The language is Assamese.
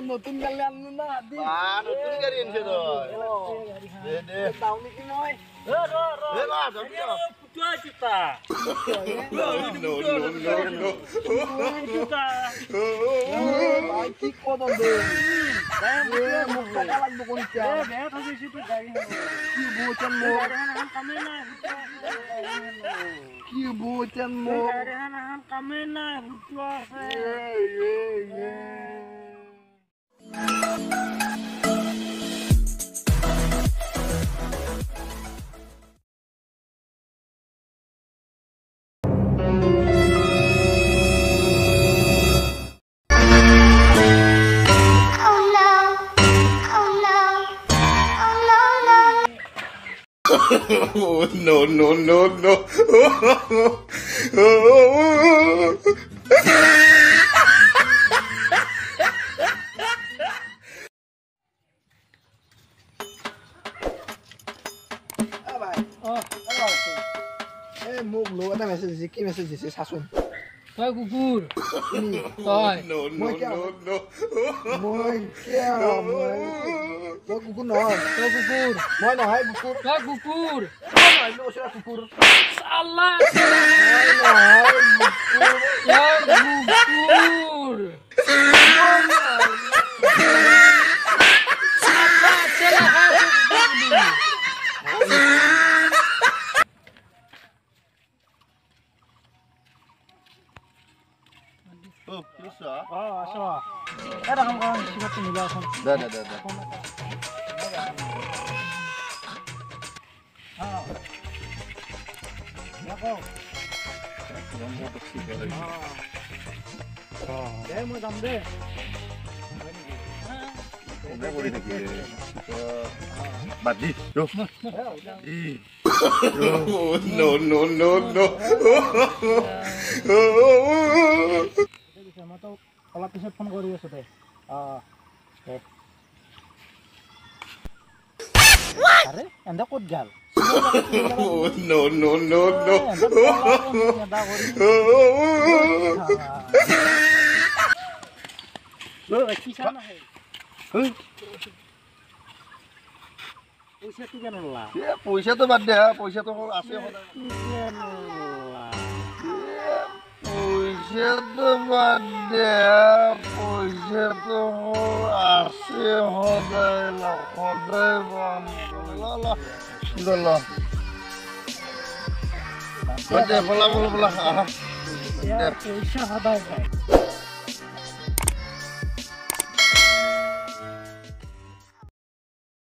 নতুন গাড়ী আনলো না নতুন গাড়ী আনিছে তই দে যাওঁ নেকি মই কি কম দে মোক টকা লাগব কোনটা কি বুচন মোক কামে নাই হুটো আছে Oh, no. মোক লো এটা মেছেজ দিছে কি মেছেজ দিছে চাচোন তই কুকুৰ তই মই কুকুৰ নহয় তই কুকুৰ মই নহয় কুকুৰ তই কুকুৰ কুকুৰ চাল্লা মই যাম দে Badi, no. No. অলপ পিছত ফোন কৰি আছো দে আৰে এন্দা ক'ত গেল No. পইচা তো বাদ দে পইচা তো আছে পইচা তো বাদ দে পইচা তো আছে সদায় পইচা সদায়